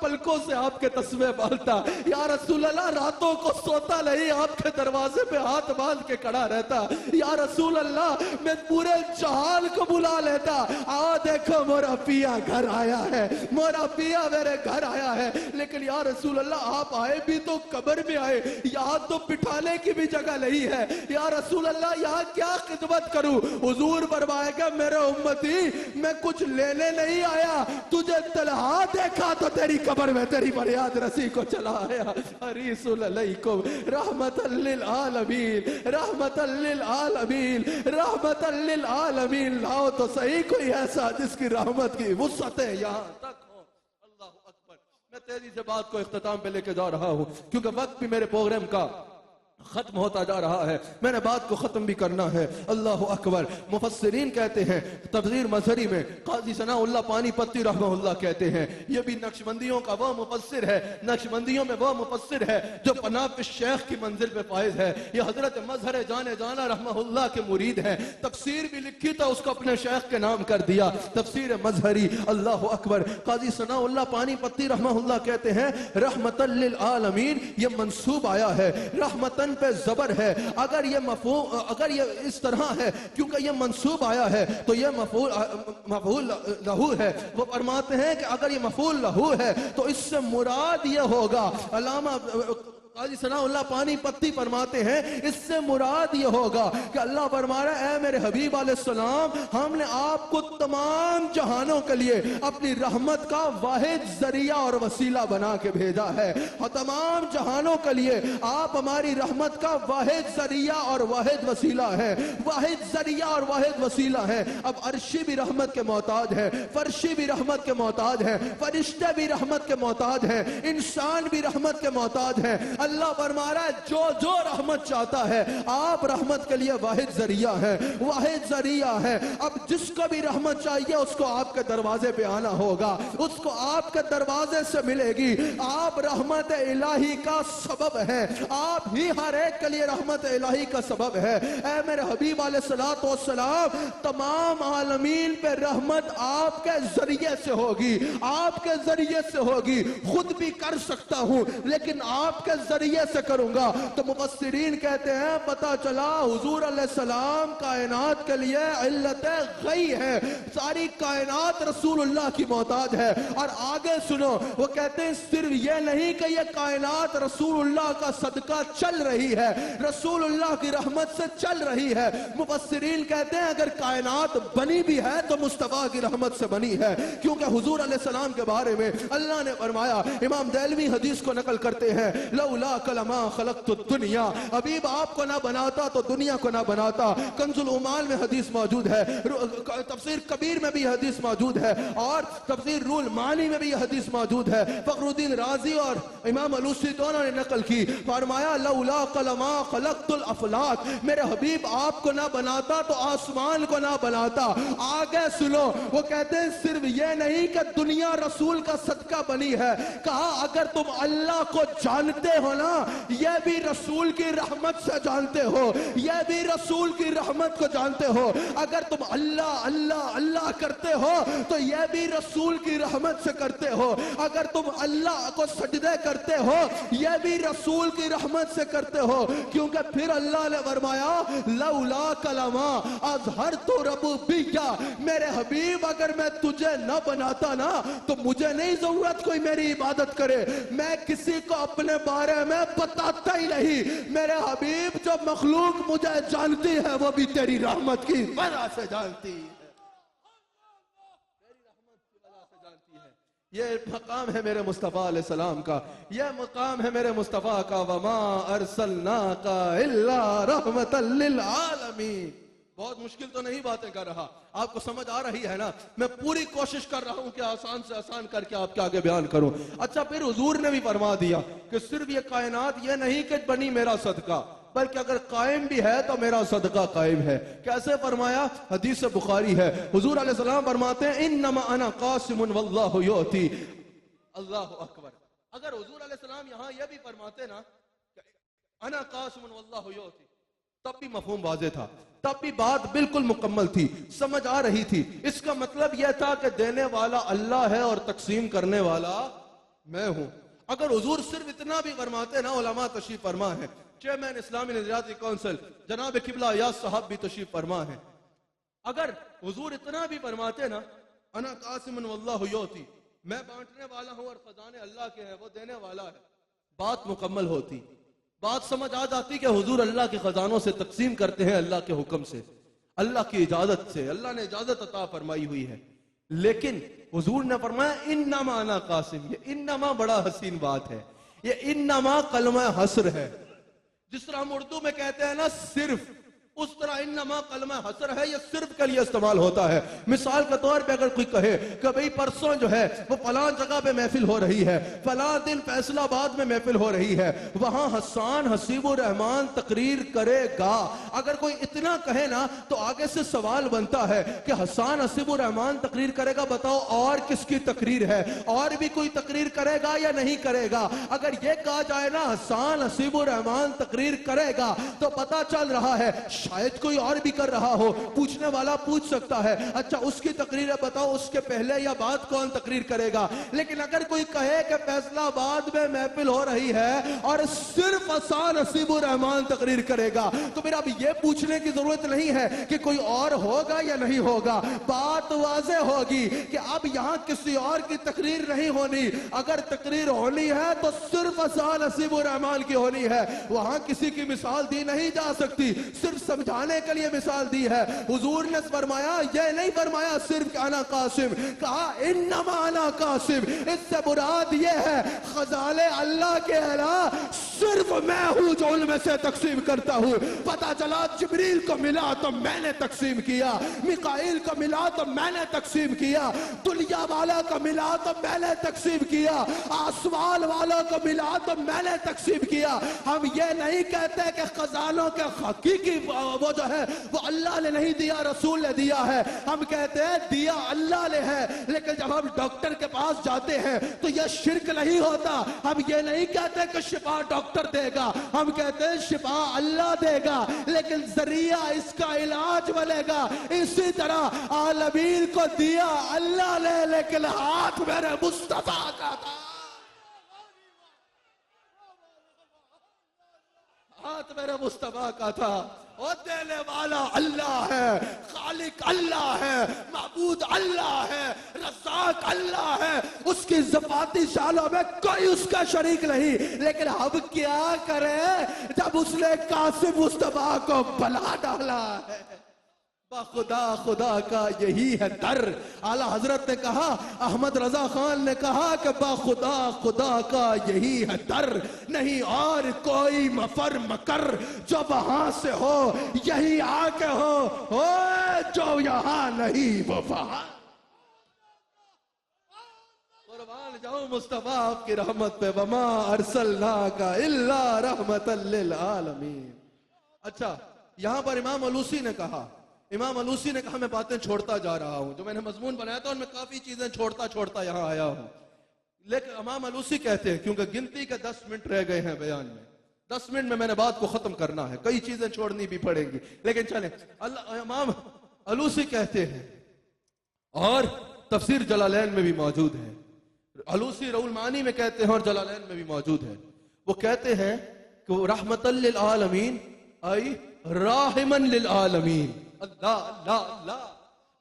پلکوں سے آپ کے تسبیح بالتا، یا رسول اللہ راتوں کو سوتا نہیں، آپ کے دروازے پہ ہاتھ باندھ کے کھڑا رہتا، یا رسول اللہ میں پورے جہان کو بلا لیتا، آ دیکھو میرا پیا گھر آیا ہے، میرا پیا میرے گھر آیا ہے، لیکن یا رسول اللہ آپ آئے بھی تو قبر میں آئے، یہاں تو بٹھانے کی بھی جگہ نہیں ہے، یا رسول اللہ یہاں کیا خدمت کروں؟ حضور فرمائے گا میرے امتی میں کچھ لینے نہیں آیا، تجھے تنہا دیکھا تو تیری قبر میں تیری فریاد رسی کو چلا آیا۔ حریص علیکم رحمت للعالمین، رحمت للعالمین، رحمت للعالمین، لاؤ تو صحیح کوئی ایسا جس کی رحمت کی وسعتیں یہاں تک ہوں۔ اللہ اکبر، میں تیزی سے بات کو اختتام پہ لے کے جا رہا ہوں کیونکہ وقت بھی میرے پروگرام کا ختم ہوتا جا رہا ہے، میں نے بات کو ختم بھی کرنا ہے۔ اللہ اکبر۔ مفسرین کہتے ہیں، تفسیر مظہری میں قاضی ثناء اللہ پانی پتی رحمہ اللہ کہتے ہیں، یہ بھی نقشبندیوں کا وہ مفسر ہے، نقشبندیوں میں وہ مفسر ہے جو پناہ شیخ کی منزل پہ فائز ہے۔ یہ حضرت مظہر جانے جانا رحمہ اللہ کے مرید ہے، تفسیر بھی لکھی تو اس کو اپنے شیخ کے نام کر دیا، تفسیر مظہری۔ اللہ اکبر۔ قاضی ثناء اللہ پانی پتی رحمہ اللہ کہتے ہیں، رحمتاً للعالمین یہ منصوب آیا ہے، رحمتاً پہ زبر ہے، اگر یہ اس طرح ہے کیونکہ یہ منصوب آیا ہے تو یہ مفعول لہو ہے۔ وہ فرماتے ہیں کہ اگر یہ مفعول لہو ہے تو اس سے مراد یہ ہوگا، علامہ قاضی ثناء اللہ پانی پتی فرماتے ہیں اس سے مراد یہ ہوگا کہ اللہ فرما رہا ہے، اے میرے حبیب علیہ السلام، ہم نے آپ کو تمام جہانوں کے لیے اپنی رحمت کا واحد ذریعہ اور وسیلہ بنا کے بھیجا ہے، اور تمام جہانوں کے لیے آپ ہماری رحمت کا واحد ذریعہ اور واحد وسیلہ ہے، واحد ذریعہ اور واحد وسیلہ ہے۔ اب عرشی بھی رحمت کے محتاج ہے، فرشی بھی رحمت کے محتاج ہے، فرشتے بھی رحمت کے محتاج ہیں، انسان بھی رحمت کے محتاج ہیں۔ اللہ فرما رہا ہے جو رحمت چاہتا ہے، آپ رحمت کے لیے واحد ذریعہ ہے، واحد ذریعہ ہے۔ اب جس کو بھی رحمت چاہیے اس کو آپ کے دروازے پہ آنا ہوگا، اس کو آپ کے دروازے سے ملے گی۔ آپ رحمت الہی کا سبب ہے، آپ ہی ہر ایک کے لیے رحمت الہی کا سبب ہے۔ اے میرے حبیب علیہ السلام، تمام عالمین پہ رحمت آپ کے ذریعے سے ہوگی، آپ کے ذریعے سے ہوگی۔ خود بھی کر سکتا ہوں لیکن آپ کے ذریعے سے کروں گا۔ تو مفسرین کہتے ہیں پتہ چلا حضور علیہ السلام کائنات کے لیے علت غی ہے، ساری کائنات رسول اللہ کی محتاج ہے۔ اور آگے سنو، وہ کہتے ہیں صرف یہ نہیں کہ یہ کائنات رسول اللہ کا صدقہ چل رہی ہے، رسول اللہ کی رحمت سے چل رہی ہے۔ مفسرین کہتے ہیں اگر کائنات بنی بھی ہے تو مصطفیٰ کی رحمت سے بنی ہے، کیونکہ حضور علیہ السلام کے بارے میں اللہ نے فرمایا، امام دہلوی حدیث کو نقل کرتے ہیں، لولا کلما خلقت الدنیا، حبیب آپ کو نہ بناتا تو دنیا کو نہ بناتا۔ کنز العمال میں حدیث موجود ہے، تفسیر کبیر میں بھی حدیث موجود ہے، اور تفسیر رول معنی میں بھی حدیث موجود ہے۔ فخر الدین رازی اور امام علوسی دونوں نے نقل کی، فرمایا لولا کلما خلقت الافلاک، میرے حبیب آپ کو نہ بناتا تو آسمان کو نہ بناتا۔ آگے سنو، وہ کہتے ہیں صرف یہ نہیں کہ دنیا رسول کا صدقہ بنی ہے، کہا اگر تم اللہ کو جانتے ہو نا، یہ بھی رسول کی رحمت سے جانتے ہو، یہ بھی رسول کی رحمت کو جانتے ہو۔ اگر تم اللہ اللہ اللہ کرتے ہو تو یہ بھی رسول کی رحمت سے کرتے ہو۔ اگر تم اللہ کو سجدے کرتے ہو یہ بھی رسول کی رحمت سے کرتے ہو، کیونکہ پھر اللہ نے فرمایا لولا کلما اظہرت ربوبیہ، میرے حبیب اگر میں تجھے نہ بناتا نا تو مجھے نہیں ضرورت کوئی میری عبادت کرے، میں کسی کو اپنے بارے میں بتاتا ہی نہیں۔ میرے حبیب جو مخلوق مجھے جانتی ہے وہ بھی تیری رحمت کی وجہ سے جانتی ہے، تیری رحمت کی وجہ سے جانتی ہے۔ یہ مقام ہے میرے مصطفیٰ علیہ السلام کا، یہ مقام ہے میرے مصطفیٰ کا، وما ارسلناک الا رحمتا للعالمین۔ بہت مشکل تو نہیں باتیں کر رہا، آپ کو سمجھ آ رہی ہے نا؟ میں پوری کوشش کر رہا ہوں کہ آسان سے آسان کر کے آپ کے آگے بیان کروں۔ اچھا، پھر حضور نے بھی فرما دیا کہ صرف یہ کائنات یہ نہیں کہ بنی میرا صدقہ، بلکہ اگر قائم بھی ہے تو میرا صدقہ قائم ہے۔ کیسے فرمایا؟ حدیث بخاری ہے، حضور علیہ السلام فرماتے ہیں انما انا قاسم واللہ یؤتی۔ اللہ اکبر۔ اگر حضور علیہ السلام یہاں یہ بھی فرماتے نا کہ انا قاسم واللہ یؤتی، تب بھی مفہوم واضح تھا، تب بھی بات بالکل مکمل تھی، سمجھ آ رہی تھی۔ اس کا مطلب یہ تھا کہ دینے والا اللہ ہے اور تقسیم کرنے والا میں ہوں۔ اگر حضور صرف اتنا بھی فرماتے نا، علماء تشریف فرما ہے، چیئرمین اسلامی نظریاتی کونسل جناب قبلہ ایاز صاحب بھی تشریف فرما ہے، اگر حضور اتنا بھی فرماتے نا انا قاسم واللہ یؤتی، میں بانٹنے والا ہوں اور خزانے اللہ کے ہیں، وہ دینے والا ہے، بات مکمل ہوتی، بات سمجھ آ جاتی کہ حضور اللہ کے خزانوں سے تقسیم کرتے ہیں اللہ کے حکم سے، اللہ کی اجازت سے، اللہ نے اجازت عطا فرمائی ہوئی ہے۔ لیکن حضور نے فرمایا انما انا قاسم، یہ انما بڑا حسین بات ہے، یہ انما کلمہ حصر ہے، جس طرح ہم اردو میں کہتے ہیں نا صرف، اس طرح انما کلمہ حسر ہے، یہ صرف کے لیے استعمال ہوتا ہے۔ مثال کے طور پہ اگر کوئی کہے کہ بھئی پرسوں جو ہے وہ فلاں جگہ پہ محفل ہو رہی ہے، فلاں دن فیصل آباد میں محفل ہو رہی ہے، وہاں حسان حسیب الرحمان تقریر کرے گا، اگر کوئی اتنا کہے نا تو آگے سے سوال بنتا ہے کہ حسان حسیب الرحمان تقریر کرے گا، بتاؤ اور کس کی تقریر ہے؟ اور بھی کوئی تقریر کرے گا یا نہیں کرے گا؟ اگر یہ کہا جائے نا حسان حسیب الرحمان تقریر کرے گا تو پتا چل رہا ہے شاید کوئی اور بھی کر رہا ہو۔ پوچھنے والا پوچھ سکتا ہے اچھا اس کی تقریر ہے، بتاؤ اس کے پہلے یا بعد کون تقریر کرے گا؟ لیکن اگر کوئی کہے کہ فیصل آباد میں محفل ہو رہی ہے اور صرف حسان حسیب الرحمان تقریر کرے گا تو پھر اب یہ پوچھنے کی ضرورت نہیں ہے کہ کوئی اور ہوگا یا نہیں ہوگا، بات واضح ہوگی کہ اب یہاں کسی اور کی تقریر نہیں ہونی، اگر تقریر ہونی ہے تو صرف حسان حسیب الرحمان کی ہونی ہے، وہاں کسی کی مثال دی نہیں جا سکتی، صرف سمجھانے کے لیے مثال دی ہے۔ حضور نے فرمایا، یہ نہیں فرمایا صرف کہ انا قاسم، کہا انما انا قاسم، اس سے مراد یہ ہے خزانے اللہ کے علاوہ صرف میں ہوں جو ان میں سے تقسیم کرتا ہوں۔ پتا چلا جبریل کو ملا تو میں نے تقسیم کیا، میکائیل کو ملا تو میں نے تقسیم کیا، دنیا والا کو ملا تو میں نے تقسیم کیا، آسمان والوں کو ملا تو میں نے تقسیم کیا۔ ہم یہ نہیں کہتے کہ خزانوں کے حقیقی وہ جو ہے وہ اللہ نے نہیں دیا، رسول نے دیا ہے، ہم کہتے ہیں دیا اللہ نے ہے، لیکن جب ہم ڈاکٹر کے پاس جاتے ہیں تو یہ شرک نہیں ہوتا، ہم یہ نہیں کہتے کہ شفا ڈاکٹر دے گا، ہم کہتے ہیں شفا اللہ دے گا، لیکن ذریعہ اس کا علاج بنے گا۔ اسی طرح عالمین کو دیا اللہ نے، لیکن ہاتھ میرے مصطفیٰ کا تھا، ہاتھ میرے مصطفیٰ کا تھا۔ اور دینے والا اللہ ہے، خالق اللہ ہے، معبود اللہ ہے، رزاق اللہ ہے، اس کی ذاتی شانوں میں کوئی اس کا شریک نہیں، لیکن ہم کیا کریں جب اس نے قاسم مصطفیٰ کو بلا ڈالا ہے؟ خدا خدا کا یہی ہے در۔ اعلیٰ حضرت نے کہا، احمد رضا خان نے کہا کہ با خدا خدا کا یہی ہے در، نہیں اور کوئی مفر مکر جو وہاں سے ہو یہی آ کے ہو جو یہاں نہیں وہ وہاں۔ قربان جاؤں مصطفیٰ آپ کی رحمت پہ، وما ارسلناک الا رحمتا للعالمین۔ اچھا یہاں پر امام علوسی نے کہا، میں باتیں چھوڑتا جا رہا ہوں، جو میں نے مضمون بنایا تھا ان میں کافی چیزیں چھوڑتا یہاں آیا ہوں، لیکن امام علوسی کہتے ہیں کیونکہ گنتی کے 10 منٹ رہ گئے ہیں بیان میں، 10 منٹ میں میں نے بات کو ختم کرنا ہے، کئی چیزیں چھوڑنی بھی پڑیں گی، لیکن چلیں امام علوسی کہتے ہیں، اور تفسیر جلالین میں بھی موجود ہے، علوسی روح المعانی میں کہتے ہیں اور جلالین میں بھی موجود ہے، وہ کہتے ہیں کہ وہ رحمت للعالمین ای راحمن للعالمین، اللہ اللہ اللہ،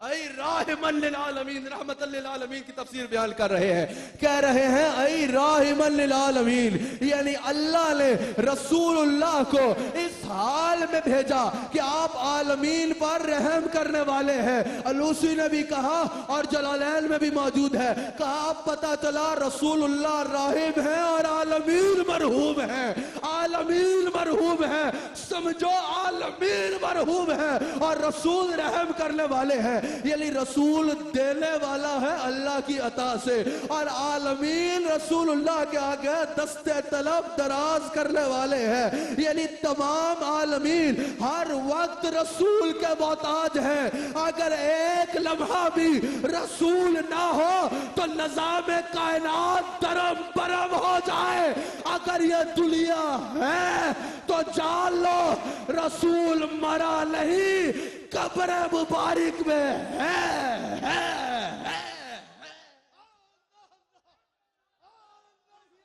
اے راحمن للعالمین، رحمت للعالمین کی تفسیر بیان کر رہے ہیں، کہہ رہے ہیں اے راحمن للعالمین، یعنی اللہ نے رسول اللہ کو اس حال میں بھیجا کہ آپ عالمین پر رحم کرنے والے ہیں۔ علوسی نے بھی کہا اور جلالین میں بھی موجود ہے، کہا اب پتا چلا رسول اللہ راحم ہیں اور عالمین مرحوم ہیں، عالمین مرحوم ہیں، سمجھو عالمین مرحوم ہیں اور رسول رحم کرنے والے ہیں، یعنی رسول دینے والا ہے اللہ کی عطا سے، اور عالمین رسول اللہ کے آگے دست طلب دراز کرنے والے ہیں، یعنی تمام عالمین ہر وقت رسول کے محتاج ہیں۔ اگر ایک لمحہ بھی رسول نہ ہو تو نظام کائنات درم برم ہو جائے۔ اگر یہ دنیا ہے تو جان لو رسول مرا نہیں، قبر مبارک میں ہے۔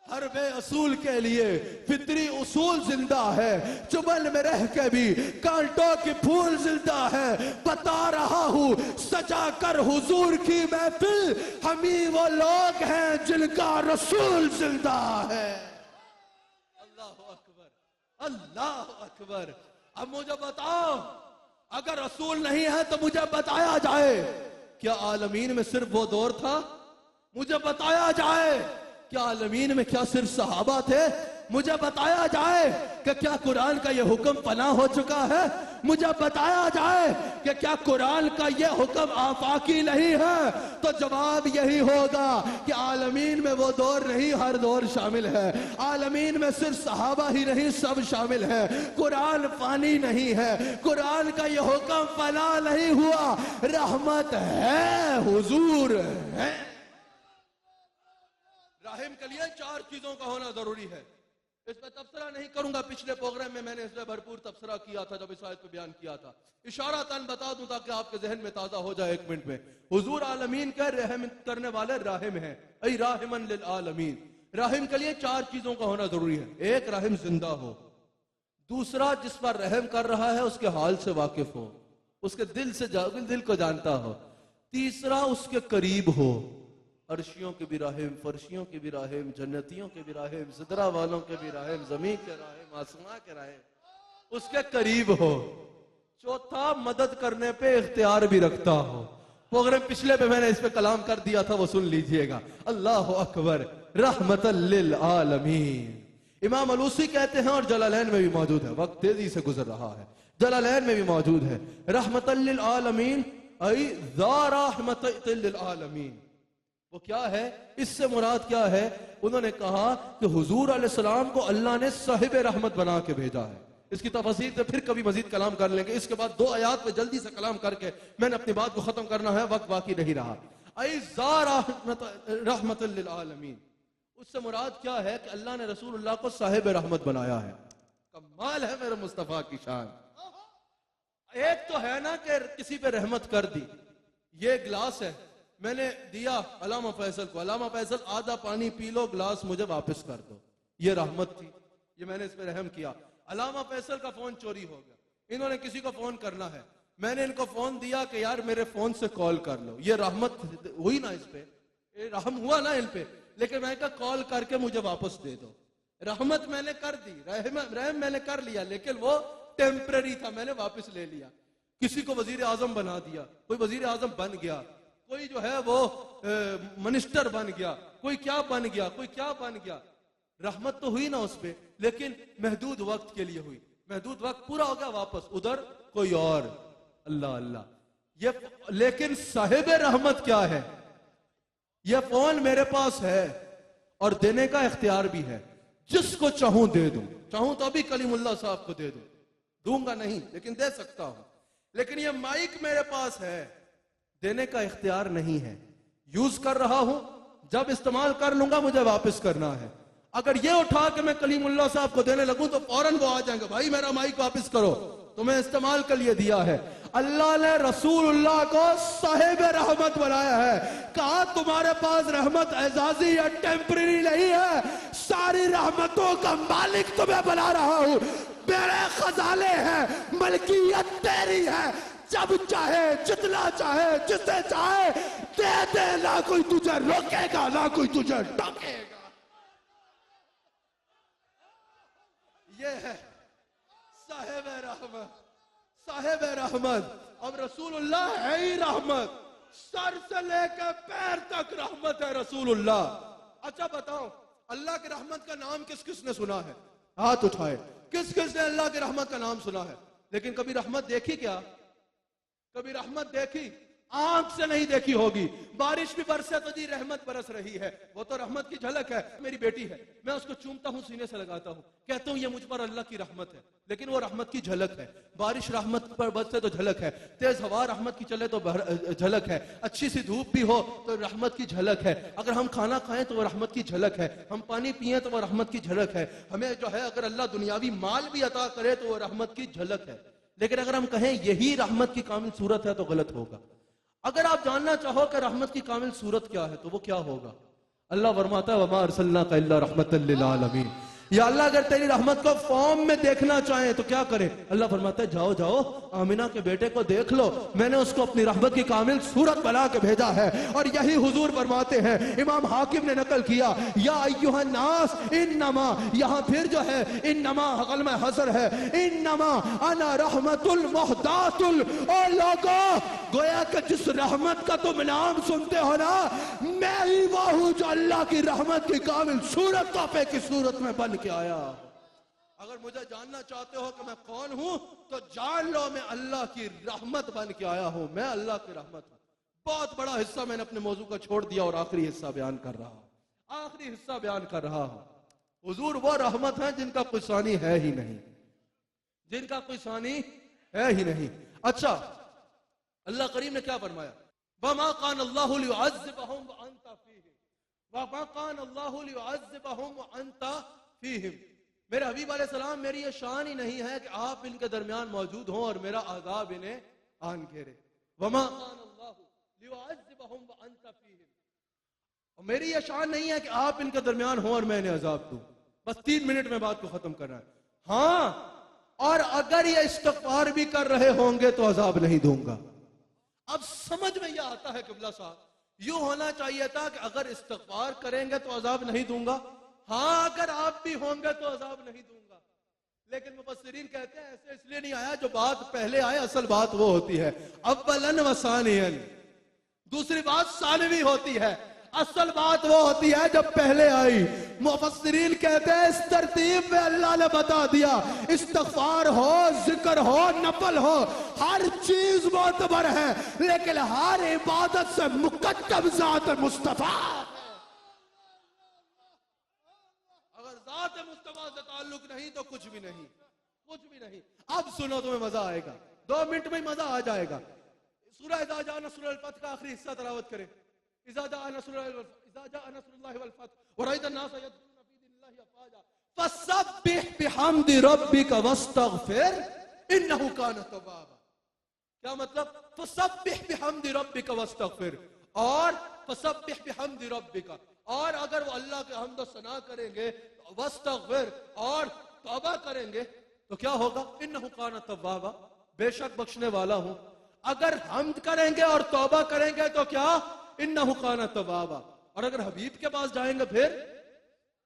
ہر بے اصول کے لیے فطری اصول زندہ ہے، چبن میں رہ کے بھی کانٹوں کی پھول زندہ ہے۔ بتا رہا ہوں سجا کر حضور کی محفل، ہم ہی وہ لوگ ہیں جن کا رسول زندہ ہے۔ اللہ اکبر، اللہ اکبر۔ اب مجھے بتاؤ اگر رسول نہیں ہے تو مجھے بتایا جائے کیا عالمین میں صرف وہ دور تھا؟ مجھے بتایا جائے کیا عالمین میں کیا صرف صحابہ تھے؟ مجھے بتایا جائے کہ کیا قرآن کا یہ حکم فنا ہو چکا ہے؟ مجھے بتایا جائے کہ کیا قرآن کا یہ حکم آفاقی نہیں ہے؟ تو جواب یہی ہوگا کہ عالمین میں وہ دور نہیں، ہر دور شامل ہے۔ عالمین میں صرف صحابہ ہی نہیں، سب شامل ہے۔ قرآن فانی نہیں ہے، قرآن کا یہ حکم فنا نہیں ہوا، رحمت ہے، حضور ہے۔ رحم کے لیے 4 چیزوں کا ہونا ضروری ہے۔ اس پہ تبصرہ نہیں کروں گا، پچھلے پروگرام میں نے اس پہ بھرپور تبصرہ کیا تھا جب اس آیت پہ بیان کیا تھا۔ اشارتاً بتا دوں تاکہ آپ کے ذہن میں تازہ ہو جائے 1 منٹ میں۔ حضور عالمین کے رحم کرنے والے راحم ہیں، ای راحمن للعالمین۔ رحم کے لیے 4 چیزوں کا ہونا ضروری ہے۔ ایک، رحم زندہ ہو۔ دوسرا، جس پر رحم کر رہا ہے اس کے حال سے واقف ہو، اس کے دل کو جانتا ہو۔ تیسرا، اس کے قریب ہو، عرشیوں کے بھی رحم، فرشیوں کے بھی رحم، جنتیوں کے بھی رحم، سدرہ والوں کے بھی رحم، زمین کے رحم، آسمان کے رحم، اس کے قریب ہو۔ چوتھا، مدد کرنے پہ اختیار بھی رکھتا ہو۔ پروگرام پچھلے پہ میں نے اس پہ کلام کر دیا تھا، وہ سن لیجئے گا۔ اللہ اکبر، رحمت للعالمین۔ امام علوسی کہتے ہیں، اور جلالین میں بھی موجود ہے، وقت تیزی سے گزر رہا ہے، جلالین میں بھی موجود ہے، رحمت للعالمین ای ذا رحمت للعالمین۔ وہ کیا ہے؟ اس سے مراد کیا ہے؟ انہوں نے کہا کہ حضور علیہ السلام کو اللہ نے صاحب رحمت بنا کے بھیجا ہے۔ اس کی تفاصیل سے پھر کبھی مزید کلام کر لیں گے۔ اس کے بعد 2 آیات پہ جلدی سے کلام کر کے میں نے اپنی بات کو ختم کرنا ہے، وقت باقی نہیں رہا۔ ای ذا رحمت للعالمین، اس سے مراد کیا ہے کہ اللہ نے رسول اللہ کو صاحب رحمت بنایا ہے۔ کمال ہے میرے مصطفیٰ کی شان۔ ایک تو ہے نا کہ کسی پہ رحمت کر دی۔ یہ گلاس ہے، میں نے دیا علامہ فیصل کو، علامہ فیصل آدھا پانی پی لو، گلاس مجھے واپس کر دو، یہ رحمت تھی، یہ میں نے اس پہ رحم کیا۔ علامہ فیصل کا فون چوری ہو گیا، انہوں نے کسی کو فون کرنا ہے، میں نے ان کو فون دیا کہ یار میرے فون سے کال کر لو، یہ رحمت ہوئی نا، اس پہ رحم ہوا نا ان پہ، لیکن میں کہا کال کر کے مجھے واپس دے دو۔ رحمت میں نے کر دی، رحم میں نے کر لیا، لیکن وہ ٹیمپرری تھا، میں نے واپس لے لیا۔ کسی کو وزیر اعظم بنا دیا، کوئی وزیر اعظم بن گیا، کوئی جو ہے وہ منسٹر بن گیا، کوئی کیا بن گیا، کوئی کیا بن گیا، رحمت تو ہوئی نا اس پہ، لیکن محدود وقت کے لیے ہوئی، محدود وقت پورا ہو گیا، واپس ادھر کوئی اور۔ اللہ اللہ، یہ لیکن صاحب رحمت کیا ہے؟ یہ فون میرے پاس ہے اور دینے کا اختیار بھی ہے، جس کو چاہوں دے دوں، چاہوں تو ابھی کلیم اللہ صاحب کو دے دوں، دوں گا نہیں لیکن دے سکتا ہوں، لیکن یہ مائک میرے پاس ہے، دینے کا اختیار نہیں ہے، یوز کر رہا ہوں، جب استعمال کر لوں گا مجھے واپس کرنا ہے۔ اگر یہ اٹھا کے میں کلیم اللہ صاحب کو دینے لگوں تو فوراً وہ آ جائیں گے، بھائی میرا مائک واپس کرو، تمہیں استعمال کے لیے دیا ہے۔ اللہ نے رسول اللہ کو صاحب رحمت بنایا ہے، کہا تمہارے پاس رحمت اعزازی یا ٹیمپرری نہیں ہے، ساری رحمتوں کا مالک تمہیں بنا رہا ہوں، میرے خزانے ہیں، ملکیت تیری ہے، جب چاہے جتنا چاہے جسے چاہے دے دے، نہ کوئی تجھے روکے گا نہ کوئی تجھے ڈاکے گا۔ یہ ہے صاحب رحمت، صاحب رحمت۔ اب رسول اللہ ہے ہی رحمت، سر سے لے کے پیر تک رحمت ہے رسول اللہ۔ اچھا بتاؤ، اللہ کی رحمت کا نام کس کس نے سنا ہے؟ ہاتھ اٹھائے، کس کس نے اللہ کی رحمت کا نام سنا ہے؟ لیکن کبھی رحمت دیکھی کیا؟ کبھی رحمت دیکھی؟ آنکھ سے نہیں دیکھی ہوگی، بارش بھی برسے تو جی رحمت برس رہی ہے، وہ تو رحمت کی جھلک ہے۔ میری بیٹی ہے، میں اس کو چومتا ہوں، سینے سے لگاتا ہوں، کہتا ہوں یہ مجھ پر اللہ کی رحمت ہے، لیکن وہ رحمت کی جھلک ہے۔ بارش رحمت پر برسے تو جھلک ہے، تیز ہوا رحمت کی چلے تو جھلک ہے، اچھی سی دھوپ بھی ہو تو رحمت کی جھلک ہے، اگر ہم کھانا کھائیں تو وہ رحمت کی جھلک ہے، ہم پانی پئیں تو وہ رحمت کی جھلک ہے، ہمیں جو ہے اگر اللہ دنیاوی مال بھی عطا کرے تو وہ رحمت کی جھلک ہے۔ لیکن اگر ہم کہیں یہی رحمت کی کامل صورت ہے تو غلط ہوگا۔ اگر آپ جاننا چاہو کہ رحمت کی کامل صورت کیا ہے تو وہ کیا ہوگا؟ اللہ فرماتا ہے وَمَا أَرْسَلْنَاكَ إِلَّا رَحْمَةً لِّلْعَالَمِينَ۔ یا اللہ اگر تیری رحمت کو فارم میں دیکھنا چاہیں تو کیا کرے؟ اللہ فرماتا ہے جاؤ جاؤ آمینہ کے بیٹے کو دیکھ لو، میں نے اس کو اپنی رحمت کی کامل صورت بنا کے بھیجا ہے۔ اور یہی حضور فرماتے ہیں، امام حاکم نے نقل کیا، یا ایھا الناس انما، یہاں پھر جو ہے انما قلم حصر ہے، انما انا رحمت المہدات، او لوگو گویا کہ جس رحمت کا تم نام سنتے ہو نا، میں ہی وہ ہوں جو اللہ کی رحمت کی کامل صورت تحفے کی صورت میں بن کے آیا ہوں. اگر مجھے جاننا چاہتے ہو کہ میں کون ہوں تو جان لو میں اللہ کی رحمت بن کے آیا ہوں. میں اللہ کی رحمت ہوں. بہت بڑا حصہ میں نے اپنے موضوع کا چھوڑ دیا اور آخری حصہ بیان کر رہا ہوں. آخری حصہ بیان کر رہا ہوں. حضور وہ رحمت ہیں جن کا کوئی ثانی ہے ہی نہیں, جن کا کوئی ثانی ہے ہی نہیں. اچھا, اللہ کریم نے کیا فرمایا؟ وَمَا قَانَ اللَّهُ لِيُعَذِّبَهُمْ وَأَنْتَ فِيهِمْ وَمَا قَانَ اللَّهُ لِيُعَذِّبَهُمْ وَأَنْتَ فِيهِمْ. میرے حبیب علیہ السلام, میری یہ شان ہی نہیں ہے کہ آپ ان کے درمیان موجود ہوں اور میرا عذاب انہیں آن گھیرے. وَمَا قَانَ اللَّهُ لِيُعَذِّبَهُمْ وَأَنْتَ فِيهِمْ. اور میری یہ شان نہیں ہے کہ آپ ان کے درمیان ہوں اور میں انہیں عذاب دوں. بس 3 منٹ میں بات کو ختم کرنا ہے. ہاں, اور اگر یہ استغفار بھی کر رہے ہوں گے تو عذاب نہیں دوں گا. اب سمجھ میں یہ آتا ہے قبلہ صاحب, یوں ہونا چاہیے تھا کہ اگر استغفار کریں گے تو عذاب نہیں دوں گا, ہاں اگر آپ بھی ہوں گے تو عذاب نہیں دوں گا. لیکن مفسرین کہتے ہیں ایسے اس لیے نہیں آیا, جو بات پہلے آئے اصل بات وہ ہوتی ہے اولاً و ثانیاً, دوسری بات ثانوی ہوتی ہے, اصل بات وہ ہوتی ہے جب پہلے آئی. مفسرین کہتے ہیں اس ترتیب میں اللہ نے بتا دیا, استغفار ہو, ذکر ہو, نفل ہو, ہر چیز معتبر ہے, لیکن ہر عبادت سے مقدم ذات مصطفیٰ. اگر ذات مصطفیٰ سے تعلق نہیں تو کچھ بھی نہیں, کچھ بھی نہیں. اب سنو, تمہیں مزہ آئے گا, 2 منٹ میں مزہ آ جائے گا. سورہ اذا جاء نصر الفتح کا آخری حصہ تلاوت کریں. اذا جاء نصر اللہ والفتح ورأيت الناس يدخلون في دين الله افواجا فسبح بحمد ربك واستغفر انه كان توابا. کیا مطلب؟ فسبح بحمد ربك واستغفر, اور فسبح بحمد ربك, اور اگر وہ اللہ کے حمد و ثنا کریں گے, واستغفر, اور توبہ کریں گے تو کیا ہوگا؟ انه كان توابا, بے شک بخشنے والا ہوں. اگر حمد کریں گے اور توبہ کریں گے تو کیا؟ انہو کان توابا. اور اگر حبیب کے پاس جائیں گے پھر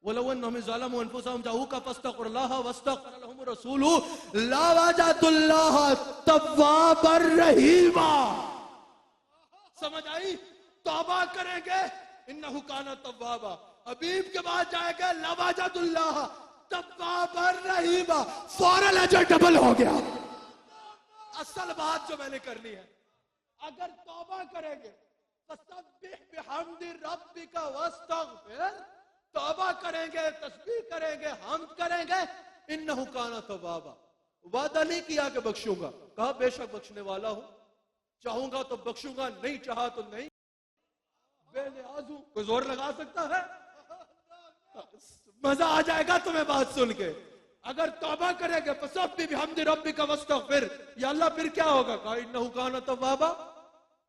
وَلَوْ أَنَّهُمْ ظَلَمُوا أَنفُسَهُمْ جَاءُوكَ فَاسْتَغْفَرُوا اللَّهَ وَاسْتَغْفَرَ لَهُمُ الرَّسُولُ لَوَجَدُوا اللَّهَ تَوَّابًا رَحِيمًا. سمجھ آئی؟ توبہ کریں گے انہو کان توابا, حبیب کے پاس جائیں گے لَوَجَدُوا اللَّهَ تَوَّابًا رَحِيمًا, فوراً اجر ڈبل ہو گیا. اصل بات جو میں نے کرنی ہے, اگر توبہ کریں گے فسبح بحمد ربک واستغفر, توبہ کریں گے, تسبیح کریں گے, حمد کریں گے, انہو کان توابا. وعدہ نہیں کیا کہ بخشوں گا, کہا بے شک بخشنے والا ہوں, چاہوں گا تو بخشوں گا, نہیں چاہا تو نہیں. بے نیاز ہوں, کوئی زور لگا سکتا ہے؟ مزہ آ جائے گا تمہیں بات سن کے. اگر توبہ کرے گے فسبح بحمد ربک واستغفر, یا اللہ پھر کیا ہوگا؟ کہا انہو کان توابا,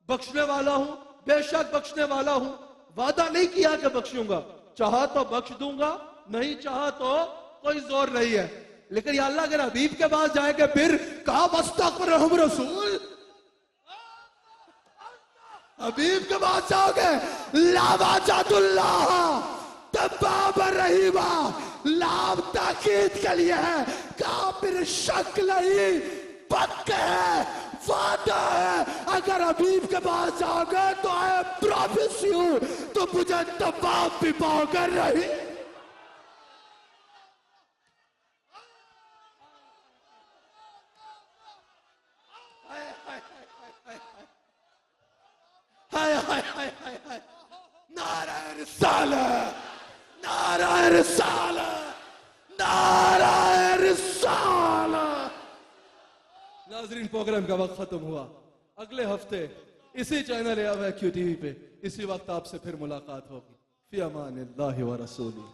بخشنے والا ہوں, بے شک بخشنے والا ہوں. وعدہ نہیں کیا کہ بخشوں گا, چاہا تو بخش دوں گا, نہیں چاہا تو کوئی زور نہیں ہے. لیکن یا اللہ اگر حبیب کے پاس جائے گے پھر کہا واستغفر لہم الرسول, حبیب کے پاس جاؤ گے لَوَجَدُوا اللَّهَ توابا رحیما, لام تاکید کے لیے ہے, کافر شک نہیں, پکا ہے, وعدہ ہے. اگر حبیب کے پاس جاؤ گے تو I promise you, تو مجھے تواب بھی پاؤ کر رہی. نعرہ رسالت, نعرہ رسالت, نعرہ رسالت. ناظرین, پروگرام کا وقت ختم ہوا. اگلے ہفتے اسی چینل AVQ TV پہ اسی وقت آپ سے پھر ملاقات ہوگی. فی امان اللہ و رسولہ.